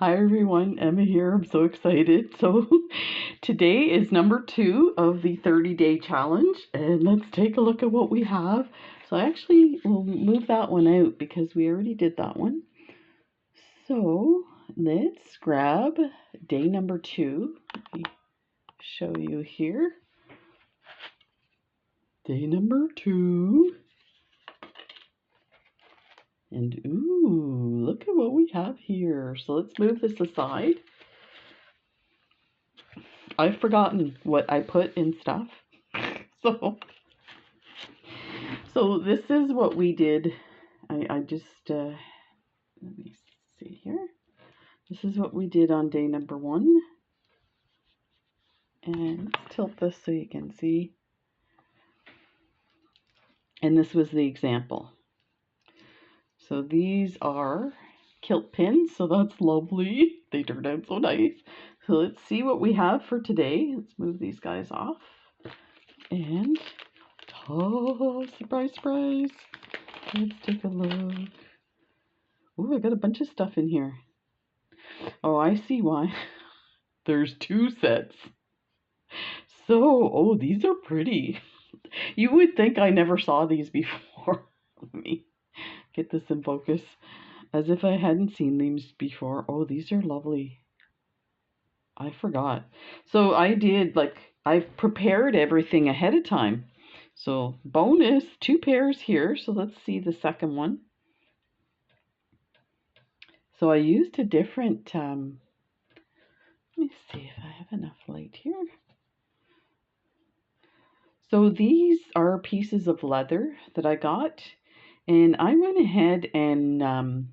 Hi everyone, Emma here. I'm so excited. So today is number 2 of the 30-day challenge, and let's take a look at what we have. So I actually will move that one out because we already did that one. So let's grab day number 2. Let me show you here. Day number 2. And ooh, look at what we have here. So let's move this aside. I've forgotten what I put in stuff. So this is what we did. I just, let me see here. This is what we did on day number 1. And let's tilt this so you can see. And this was the example. So these are kilt pins, so that's lovely. They turned out so nice. So let's see what we have for today. Let's move these guys off. And, oh, surprise, surprise. Let's take a look. Ooh, I got a bunch of stuff in here. Oh, I see why. There's 2 sets. So, oh, these are pretty. You would think I never saw these before. Let me get this in focus. As if I hadn't seen these before. Oh, these are lovely. I forgot. So I did, I've prepared everything ahead of time. So bonus, 2 pairs here. So let's see the second one. So I used a different, let me see if I have enough light here. So these are pieces of leather that I got, and I went ahead and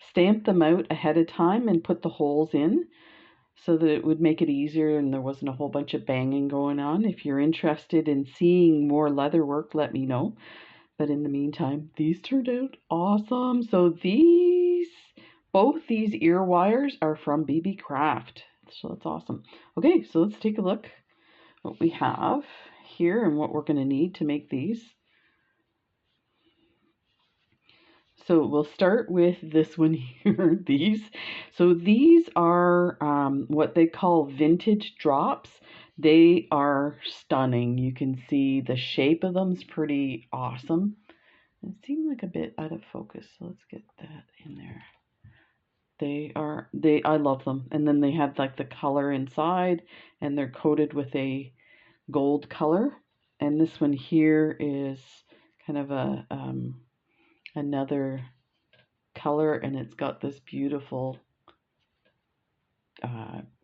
stamped them out ahead of time and put the holes in so that it would make it easier and there wasn't a whole bunch of banging going on. If you're interested in seeing more leather work, let me know. But in the meantime, these turned out awesome. So both these ear wires are from BB Craft. So that's awesome. Okay, so let's take a look what we have here and what we're going to need to make these. So we'll start with this one here, these. So these are what they call vintage drops. They are stunning. You can see the shape of them is pretty awesome. It seemed like a bit out of focus, so let's get that in there. I love them. And then they have like the color inside, and they're coated with a gold color. And this one here is kind of a another color, and it's got this beautiful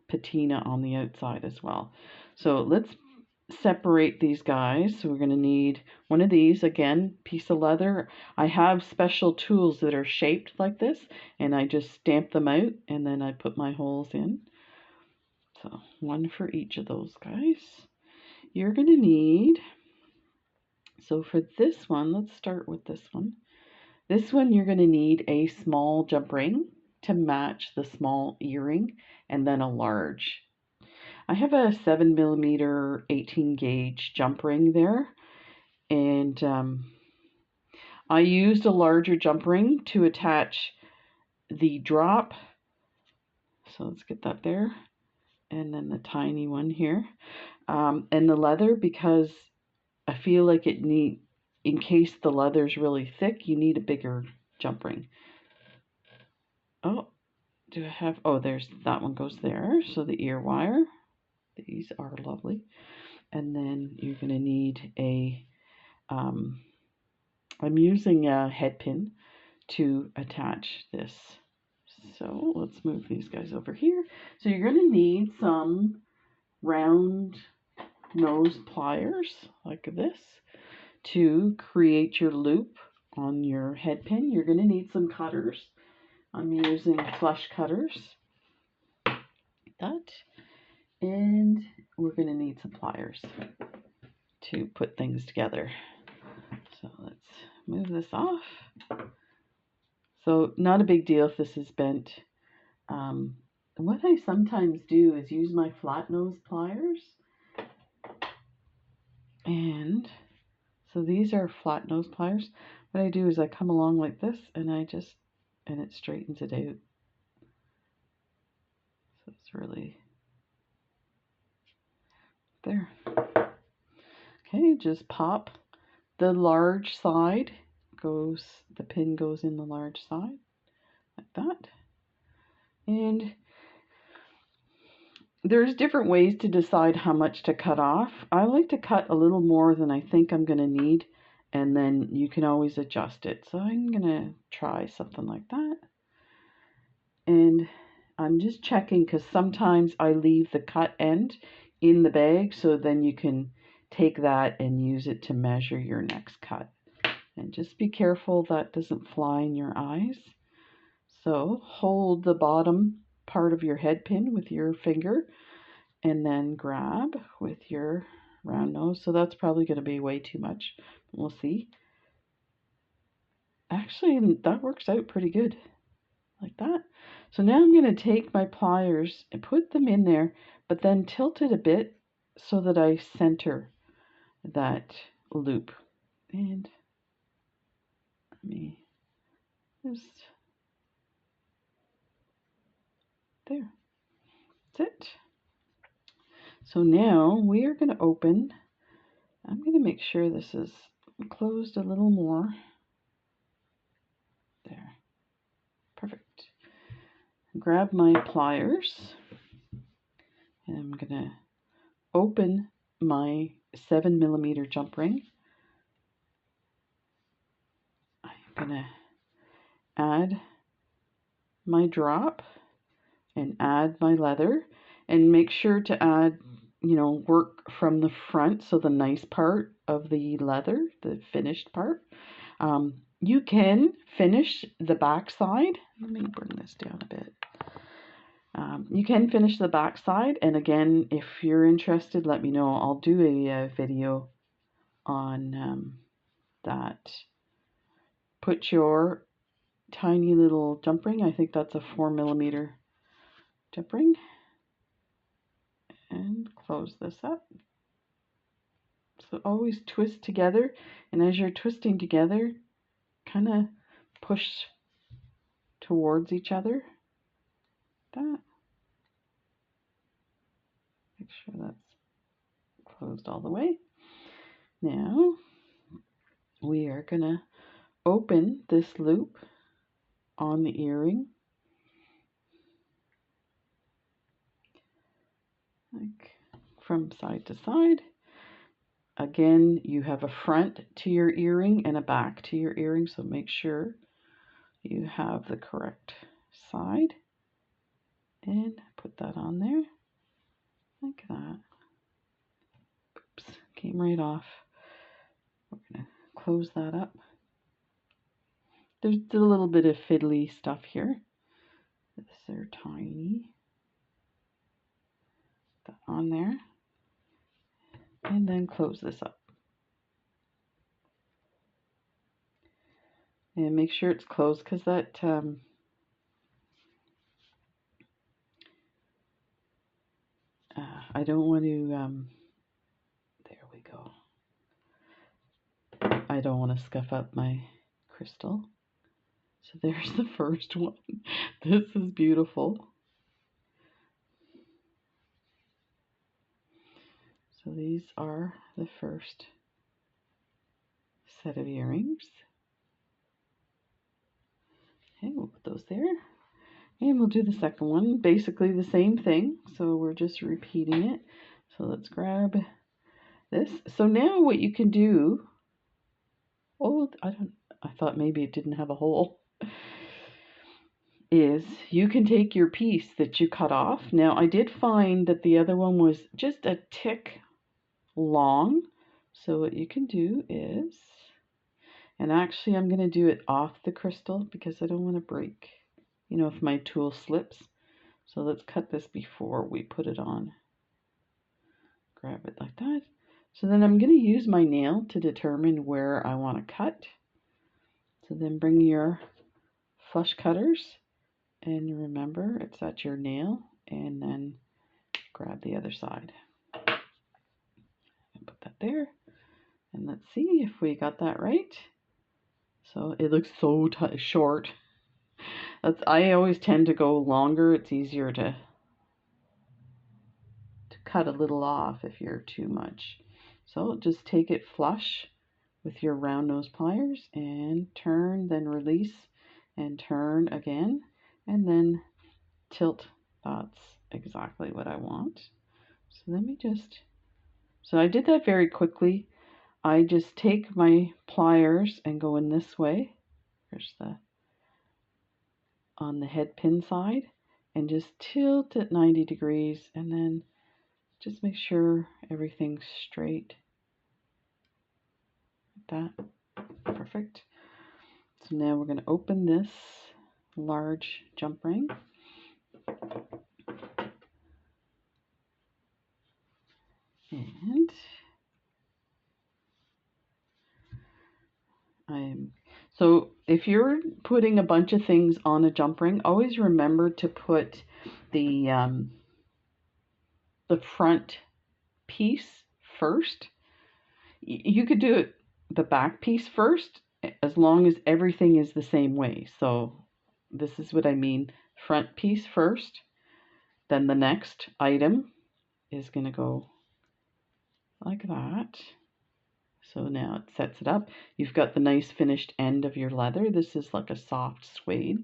patina on the outside as well. So let's separate these guys. So we're going to need one of these, again, piece of leather. I have special tools that are shaped like this, and I just stamp them out and then I put my holes in. So one for each of those guys. You're going to need, so for this one, let's start with this one. This one you're going to need a small jump ring to match the small earring, and then a large. I have a 7mm 18 gauge jump ring there, and I used a larger jump ring to attach the drop. So let's get that there, and then the tiny one here, and the leather, because I feel like in case the leather's really thick, you need a bigger jump ring. Oh, do I have, oh, there's, that one goes there. So the ear wire, these are lovely. And then you're going to need I'm using a head pin to attach this. So let's move these guys over here. So you're going to need some round nose pliers like this to create your loop on your head pin. You're going to need some cutters. I'm using flush cutters. That. And we're going to need some pliers to put things together. So let's move this off. So not a big deal if this is bent. What I sometimes do is use my flat nose pliers. And so these are flat nose pliers. What I do is I come along like this and it straightens it out. It's really there. Okay, just pop the large side, the pin goes in the large side, like that. And there's different ways to decide how much to cut off. I like to cut a little more than I think I'm going to need, and then you can always adjust it. So I'm going to try something like that. And I'm just checking because sometimes I leave the cut end in the bag, so then you can take that and use it to measure your next cut. And just be careful that doesn't fly in your eyes. So hold the bottom part of your head pin with your finger and then grab with your round nose. So that's probably going to be way too much. We'll see. Actually, that works out pretty good, like that. So now I'm going to take my pliers and put them in there, but then tilt it a bit so that I center that loop. And let me just, there. That's it. So now we are going to open. I'm going to make sure this is closed a little more. There. Perfect. Grab my pliers, and I'm going to open my 7mm jump ring. I'm going to add my drop and add my leather, and make sure to add, work from the front, so the nice part of the leather, the finished part. You can finish the back side. Let me bring this down a bit. You can finish the back side, and again, if you're interested, let me know. I'll do a video on that. Put your tiny little jump ring, I think that's a 4mm jump ring, and close this up. So always twist together, and as you're twisting together, kind of push towards each other. That. Make sure that's closed all the way. Now we are going to open this loop on the earring, like from side to side. Again, you have a front to your earring and a back to your earring, so make sure you have the correct side, and put that on there like that. Oops, came right off. We're going to close that up. There's a little bit of fiddly stuff here. They're tiny. Put that on there. And then close this up. And make sure it's closed, because that I don't want to, there we go. I don't want to scuff up my crystal. So there's the first one. This is beautiful. So these are the first set of earrings. Okay, we'll put those there. And we'll do the second one. Basically the same thing. So we're just repeating it. So let's grab this. So now what you can do, I thought maybe it didn't have a hole, is you can take your piece that you cut off. Now I did find that the other one was just a tick long. So what you can do is, and actually I'm going to do it off the crystal because I don't want to break, if my tool slips. So let's cut this before we put it on. Grab it like that. So then I'm going to use my nail to determine where I want to cut. So then bring your flush cutters, and remember it's at your nail, and then grab the other side. And put that there. And let's see if we got that right. So it looks so short. I always tend to go longer. It's easier to cut a little off if you're too much. So just take it flush with your round nose pliers and turn, then release and turn again, and then tilt. That's exactly what I want. So let me just, so I did that very quickly. I just take my pliers and go in this way. There's the, on the head pin side, and just tilt it 90 degrees, and then just make sure everything's straight. Like that. Perfect. So now we're going to open this large jump ring. And so if you're putting a bunch of things on a jump ring, always remember to put the front piece first. You could do it the back piece first, as long as everything is the same way. So this is what I mean. Front piece first, then the next item is going to go like that. So now it sets it up. You've got the nice finished end of your leather. This is like a soft suede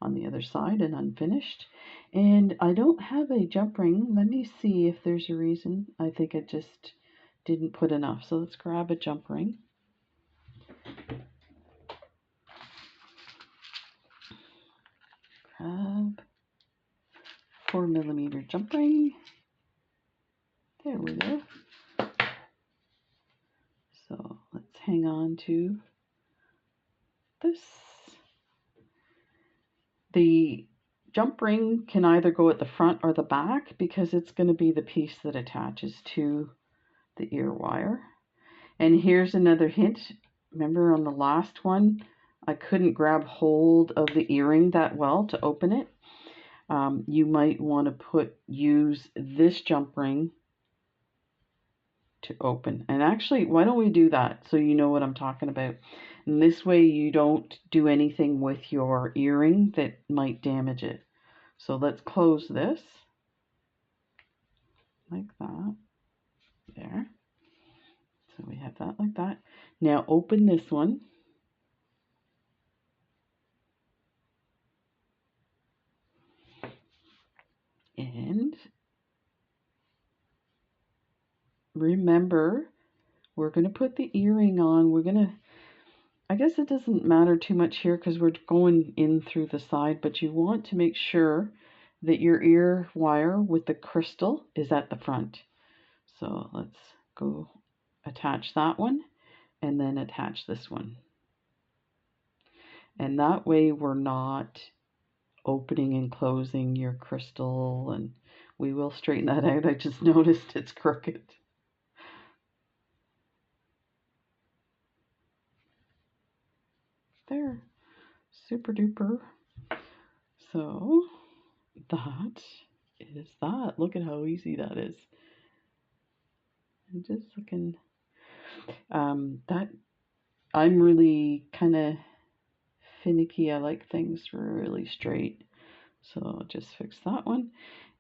on the other side and unfinished. And I don't have a jump ring. Let me see if there's a reason. I think I just didn't put enough. So let's grab a jump ring. Grab 4mm jump ring. There we go. So let's hang on to this. The jump ring can either go at the front or the back because it's going to be the piece that attaches to the ear wire. And here's another hint. Remember on the last one, I couldn't grab hold of the earring that well to open it. You might want to use this jump ring to open. And actually, why don't we do that so you know what I'm talking about? And this way you don't do anything with your earring that might damage it. So let's close this like that. There. So we have that like that. Now open this one. And remember, we're going to put the earring on. We're going to, I guess it doesn't matter too much here because we're going in through the side, but you want to make sure that your ear wire with the crystal is at the front. So let's go attach that one and then attach this one. And that way we're not opening and closing your crystal, and we will straighten that out. I just noticed it's crooked. There, super duper. So that is that. Look at how easy that is. I'm just looking. That I'm really kind of finicky. I like things really straight. So I'll just fix that one.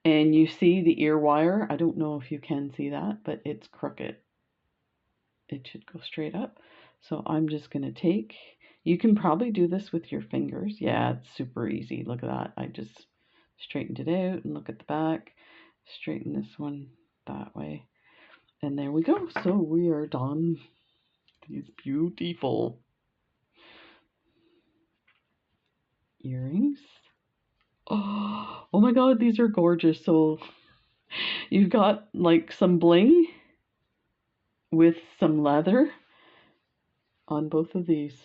And you see the ear wire. I don't know if you can see that, but it's crooked. It should go straight up. So I'm just going to take, you can probably do this with your fingers. Yeah, it's super easy. Look at that. I just straightened it out and look at the back. Straighten this one that way. And there we go. So we are done. These beautiful earrings. Oh my god, these are gorgeous. So you've got like some bling with some leather on both of these.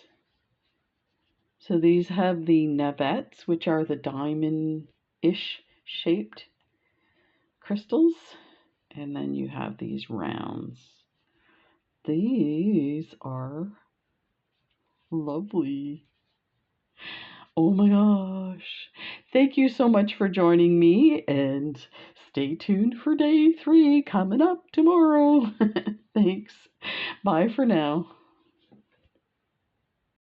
So these have the navettes, which are the diamond-ish shaped crystals. And then you have these rounds. These are lovely. Oh my gosh. Thank you so much for joining me, and stay tuned for day 3 coming up tomorrow. Thanks. Bye for now.